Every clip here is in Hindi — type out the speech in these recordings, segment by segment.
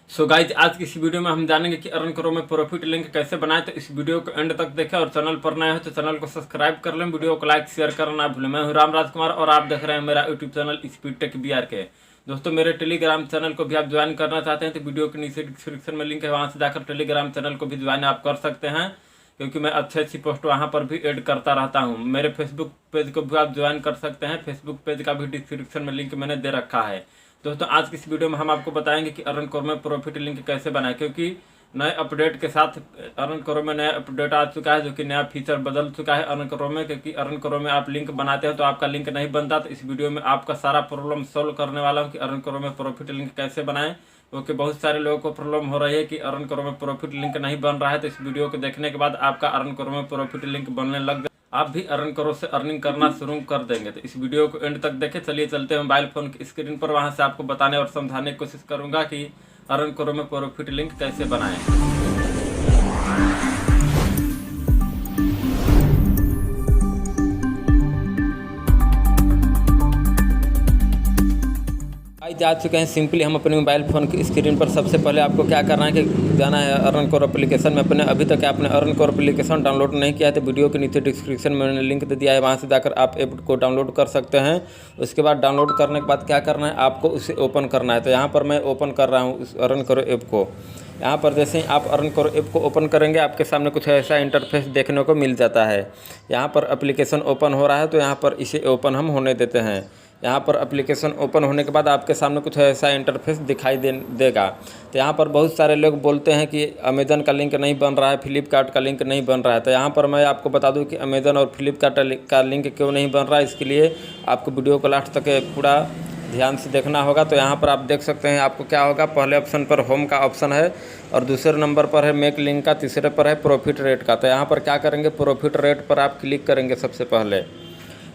सो गाइज आज की इस वीडियो में हम जानेंगे कि अर्नकरो में प्रॉफिट लिंक कैसे बनाए। तो इस वीडियो को एंड तक देखें और चैनल पर नए हो तो चैनल को सब्सक्राइब कर लें, वीडियो को लाइक शेयर करना ना भूलें। मैं हूं रामराज कुमार और आप देख रहे हैं मेरा YouTube channel speed tech Bihar के। दोस्तों मेरे टेलीग्राम चैनल को भी आप ज्वाइन करना चाहते हैं तो वीडियो के नीचे डिस्क्रिप्शन में लिंक है, वहाँ से जाकर टेलीग्राम चैनल को भी ज्वाइन आप कर सकते हैं, क्योंकि मैं अच्छी पोस्ट वहाँ पर भी ऐड करता रहता हूँ। मेरे फेसबुक पेज को भी आप ज्वाइन कर सकते हैं, फेसबुक पेज का भी डिस्क्रिप्शन में लिंक मैंने दे रखा है। दोस्तों आज की इस वीडियो में हम आपको बताएंगे कि अर्नकरो में प्रॉफिट लिंक कैसे बनाएं, क्योंकि नए अपडेट के साथ अर्नकरो में नया अपडेट आ चुका है, जो कि नया फीचर बदल चुका है अर्नकरो में। क्योंकि अर्नकरो में आप लिंक बनाते हैं तो आपका लिंक नहीं बनता, तो इस वीडियो में आपका सारा प्रॉब्लम सॉल्व करने वाला हूँ कि अर्नकरो में प्रॉफिट लिंक कैसे बनाएं। क्योंकि बहुत सारे लोगों को प्रॉब्लम हो रही है कि अर्नकरो में प्रॉफिट लिंक नहीं बन रहा है, तो इस वीडियो को देखने के बाद आपका अर्नकरो में प्रॉफिट लिंक बनने लग जाए, आप भी अर्नकरो से अर्निंग करना शुरू कर देंगे। तो इस वीडियो को एंड तक देखें। चलिए चलते हैं मोबाइल फोन की स्क्रीन पर, वहां से आपको बताने और समझाने की कोशिश करूंगा कि अर्नकरो में प्रॉफिट लिंक कैसे बनाएं। जा चुके हैं। सिंपली हम अपने मोबाइल फ़ोन की स्क्रीन पर सबसे पहले आपको क्या करना है कि जाना है अर्नकरो एप्लीकेशन में। अपने अभी तक आपने अर्नकरो एप्लीकेशन डाउनलोड नहीं किया है तो वीडियो के नीचे डिस्क्रिप्शन में मैंने लिंक दे दिया है, वहाँ से जाकर आप ऐप को डाउनलोड कर सकते हैं। उसके बाद डाउनलोड करने के बाद क्या करना है, आपको उसे ओपन करना है। तो यहाँ पर मैं ओपन कर रहा हूँ उस अर्नकरो ऐप को। यहाँ पर जैसे ही आप अर्नकरो ऐप को ओपन करेंगे आपके सामने कुछ ऐसा इंटरफेस देखने को मिल जाता है। यहाँ पर एप्लीकेशन ओपन हो रहा है तो यहाँ पर इसे ओपन हम होने देते हैं। यहाँ पर एप्लीकेशन ओपन होने के बाद आपके सामने कुछ ऐसा इंटरफेस दिखाई देगा। तो यहाँ पर बहुत सारे लोग बोलते हैं कि अमेज़न का लिंक नहीं बन रहा है, फ्लिपकार्ट का लिंक नहीं बन रहा है। तो यहाँ पर मैं आपको बता दूँ कि अमेज़न और फ्लिपकार्ट का लिंक क्यों नहीं बन रहा है। इसके लिए आपको वीडियो को लास्ट तक पूरा ध्यान से देखना होगा। तो यहाँ पर आप देख सकते हैं आपको क्या होगा, पहले ऑप्शन पर होम का ऑप्शन है और दूसरे नंबर पर है मेक लिंक का, तीसरे पर है प्रॉफिट रेट का। तो यहाँ पर क्या करेंगे, प्रॉफिट रेट पर आप क्लिक करेंगे। सबसे पहले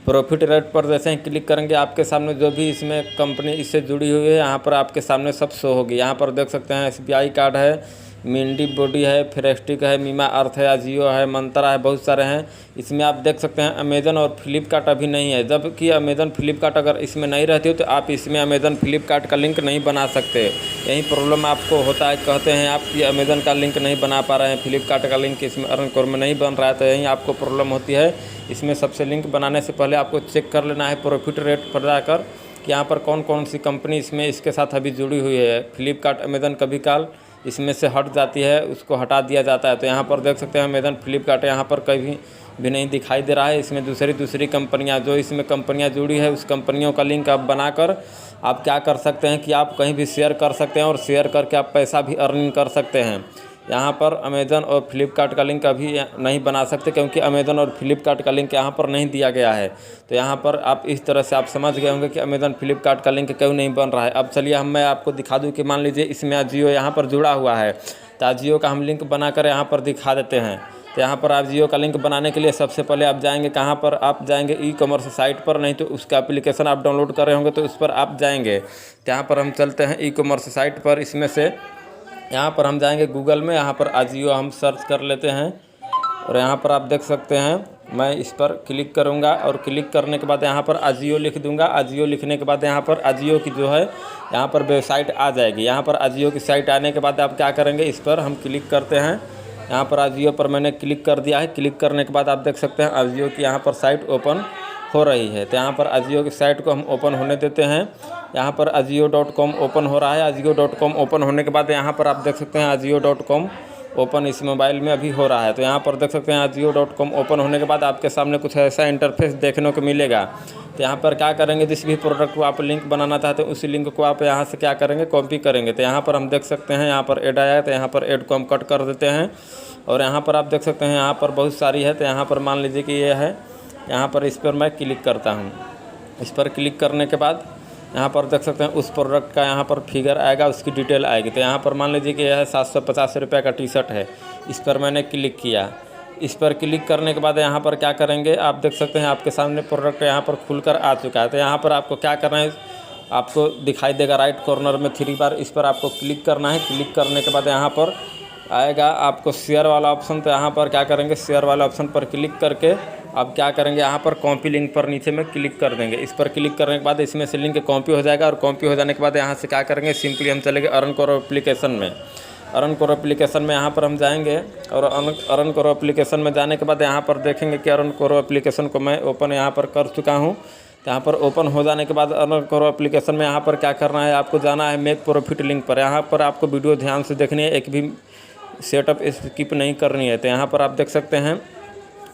प्रॉफिट रेट पर जैसे ही क्लिक करेंगे आपके सामने जो भी इसमें कंपनी इससे जुड़ी हुई है यहाँ पर आपके सामने सब शो होगी। यहाँ पर देख सकते हैं SBI कार्ड है, मिंडी बॉडी है, फेरेस्टिक है, मीमा अर्थ है, अजियो है, मंत्रा है, बहुत सारे हैं। इसमें आप देख सकते हैं अमेज़न और फ्लिपकार्ट अभी नहीं है, जबकि अमेज़न फ्लिपकार्ट अगर इसमें नहीं रहती हो तो आप इसमें अमेज़न फ्लिपकार्ट का लिंक नहीं बना सकते। यही प्रॉब्लम आपको होता है, कहते हैं आप कि अमेज़न का लिंक नहीं बना पा रहे हैं, फ्लिपकार्ट का लिंक इसमें अर्नकरो में नहीं बन रहा है, तो यहीं आपको प्रॉब्लम होती है। इसमें सबसे लिंक बनाने से पहले आपको चेक कर लेना है प्रॉफिट रेट पर जाकर कि यहाँ पर कौन कौन सी कंपनी इसमें इसके साथ अभी जुड़ी हुई है। फ्लिपकार्ट अमेज़न कभी काल इसमें से हट जाती है, उसको हटा दिया जाता है। तो यहाँ पर देख सकते हैं अमेज़न फ्लिपकार्ट यहाँ पर कहीं भी नहीं दिखाई दे रहा है। इसमें दूसरी कंपनियाँ जो इसमें कंपनियाँ जुड़ी है उस कंपनियों का लिंक आप बनाकर आप क्या कर सकते हैं कि आप कहीं भी शेयर कर सकते हैं और शेयर करके आप पैसा भी अर्निंग कर सकते हैं। यहाँ पर अमेज़न और फ्लिपकार्ट का लिंक अभी नहीं बना सकते, क्योंकि अमेज़न और फ्लिपकार्ट का लिंक यहाँ पर नहीं दिया गया है। तो यहाँ पर आप इस तरह से आप समझ गए होंगे कि अमेज़न फ्लिपकार्ट का लिंक क्यों नहीं बन रहा है। अब चलिए मैं आपको दिखा दूँ कि मान लीजिए इसमें अजियो यहाँ पर जुड़ा हुआ है, तो अजियो का हम लिंक बनाकर यहाँ पर दिखा देते हैं। तो यहाँ पर अजियो का लिंक बनाने के लिए सबसे पहले आप जाएंगे कहाँ पर, आप जाएंगे ई-कॉमर्स साइट पर, नहीं तो उसका एप्लीकेशन आप डाउनलोड कर रहे होंगे तो उस पर आप जाएंगे। तो यहाँ पर हम चलते हैं ई-कॉमर्स साइट पर। इसमें से यहाँ पर हम जाएंगे गूगल में, यहाँ पर अजियो हम सर्च कर लेते हैं और यहाँ पर आप देख सकते हैं मैं इस पर क्लिक करूँगा और क्लिक करने के बाद यहाँ पर अजियो लिख दूँगा। अजियो लिखने के बाद यहाँ पर अजियो की जो है यहाँ पर वेबसाइट आ जाएगी। यहाँ पर अजियो की साइट आने के बाद आप क्या करेंगे, इस पर हम क्लिक करते हैं। यहाँ पर अजियो पर मैंने क्लिक कर दिया है। क्लिक करने के बाद आप देख सकते हैं अजियो की यहाँ पर साइट ओपन हो रही है। तो यहाँ पर अजियो की साइट को हम ओपन होने देते हैं। यहाँ पर अजियो.com ओपन हो रहा है। अजियो.com ओपन होने के बाद यहाँ पर आप देख सकते हैं अजियो.com ओपन इस मोबाइल में अभी हो रहा है। तो यहाँ पर देख सकते हैं अजियो.com ओपन होने के बाद आपके सामने कुछ ऐसा इंटरफेस देखने को मिलेगा। तो यहाँ पर क्या करेंगे, जिस भी प्रोडक्ट को आप लिंक बनाना चाहते हैं उसी लिंक को आप यहाँ से क्या करेंगे, कॉपी करेंगे। तो यहाँ पर हम देख सकते हैं यहाँ पर ऐड आया है, तो यहाँ पर ऐड को हम कट कर देते हैं। और यहाँ पर आप देख सकते हैं यहाँ पर बहुत सारी है। तो यहाँ पर मान लीजिए कि ये है, यहाँ पर इस पर मैं क्लिक करता हूँ। इस पर क्लिक करने के बाद यहाँ पर देख सकते हैं उस प्रोडक्ट का यहाँ पर फिगर आएगा, उसकी डिटेल आएगी। तो यहाँ पर मान लीजिए कि यह 750 रुपये का टी-शर्ट है। इस पर मैंने क्लिक किया। इस पर क्लिक करने के बाद यहाँ पर क्या करेंगे, आप देख सकते हैं आपके सामने प्रोडक्ट यहाँ पर खुलकर आ चुका है। तो यहाँ पर आपको क्या करना है, आपको दिखाई देगा राइट कॉर्नर में 3 बार, इस पर आपको क्लिक करना है। क्लिक करने के बाद यहाँ पर आएगा आपको शेयर वाला ऑप्शन। तो यहाँ पर क्या करेंगे, शेयर वाला ऑप्शन पर क्लिक करके आप क्या करेंगे, यहाँ पर कॉपी लिंक पर नीचे में क्लिक कर देंगे। इस पर क्लिक करने के बाद इसमें से लिंक कॉपी हो जाएगा और कॉपी हो जाने के बाद यहाँ से क्या करेंगे, सिंपली हम चलेंगे अर्नकारो एप्लीकेशन में। अर्नकारो एप्लीकेशन में यहाँ पर हम जाएंगे और अर्नकारो एप्लीकेशन में जाने के बाद यहाँ पर देखेंगे कि अर्नकारो एप्लीकेशन को मैं ओपन यहाँ पर कर चुका हूँ। यहाँ पर ओपन हो जाने के बाद अर्नकारो एप्लीकेशन में यहाँ पर क्या करना है, आपको जाना है मेक प्रॉफिट लिंक पर। यहाँ पर आपको वीडियो ध्यान से देखनी है, एक भी सेटअप स्किप नहीं करनी है। तो यहाँ पर आप देख सकते हैं,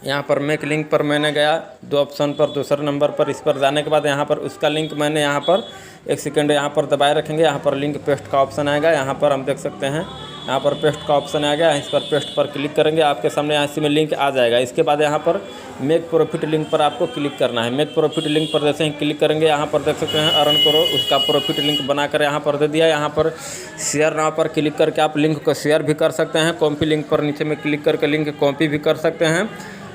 यहाँ पर मेक लिंक पर मैंने गया 2 ऑप्शन पर, दूसरे नंबर पर। इस पर जाने के बाद यहाँ पर उसका लिंक मैंने यहाँ पर 1 सेकंड यहाँ पर दबाए रखेंगे। यहाँ पर लिंक पेस्ट का ऑप्शन आएगा, यहाँ पर हम देख सकते हैं यहाँ पर पेस्ट का ऑप्शन आ गया। इस पर पेस्ट पर क्लिक करेंगे, आपके सामने यहाँ से में लिंक आ जाएगा। इसके बाद यहाँ पर मेक प्रॉफिट लिंक पर आपको क्लिक करना है। मेक प्रॉफिट लिंक पर जैसे ही क्लिक करेंगे, यहाँ पर देख सकते हैं अर्नकारो उसका प्रॉफिट लिंक बनाकर यहाँ पर दे दिया। यहाँ पर शेयर नाउ पर क्लिक करके आप लिंक को शेयर भी कर सकते हैं। कॉपी लिंक पर नीचे में क्लिक करके लिंक कॉपी भी कर सकते हैं।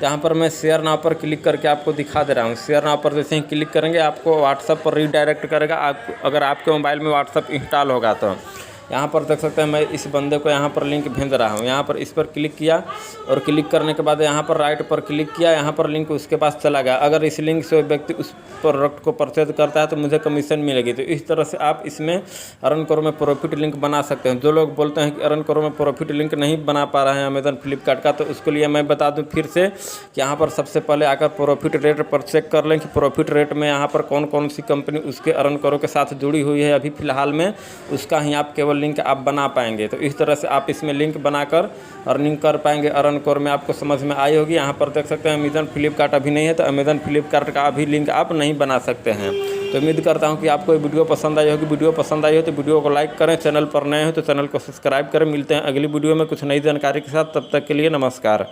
यहाँ पर मैं शेयर नाउ पर क्लिक करके आपको दिखा दे रहा हूँ। शेयर नाउ पर जैसे ही क्लिक करेंगे, आपको व्हाट्सएप पर रीडायरेक्ट करेगा। आप अगर आपके मोबाइल में व्हाट्सएप इंस्टॉल होगा तो यहाँ पर देख सकते हैं मैं इस बंदे को यहाँ पर लिंक भेज रहा हूँ। यहाँ पर इस पर क्लिक किया और क्लिक करने के बाद यहाँ पर राइट पर क्लिक किया, यहाँ पर लिंक उसके पास चला गया। अगर इस लिंक से व्यक्ति उस प्रोडक्ट को परचेज करता है तो मुझे कमीशन मिलेगी। तो इस तरह से आप इसमें अर्नकारो में प्रॉफिट लिंक बना सकते हैं। जो लोग बोलते हैं कि अर्नकारो में प्रॉफिट लिंक नहीं बना पा रहे हैं अमेज़न फ्लिपकार्ट का, तो उसके लिए मैं बता दूँ फिर से कि यहाँ पर सबसे पहले आकर प्रॉफिट रेट पर चेक कर लें कि प्रॉफिट रेट में यहाँ पर कौन कौन सी कंपनी उसके अर्नकारो के साथ जुड़ी हुई है अभी फ़िलहाल में, उसका ही आप केवल लिंक आप बना पाएंगे। तो इस तरह से आप इसमें लिंक बनाकर अर्निंग कर पाएंगे अर्नकारो में। आपको समझ में आई होगी। यहाँ पर देख सकते हैं अमेज़न फ्लिपकार्ट अभी नहीं है, तो अमेज़न फ्लिपकार्ट का अभी लिंक आप नहीं बना सकते हैं। तो उम्मीद करता हूँ कि आपको ये वीडियो पसंद आई होगी। वीडियो पसंद आई हो तो वीडियो को लाइक करें, चैनल पर नए हो तो चैनल को सब्सक्राइब करें। मिलते हैं अगली वीडियो में कुछ नई जानकारी के साथ, तब तक के लिए नमस्कार।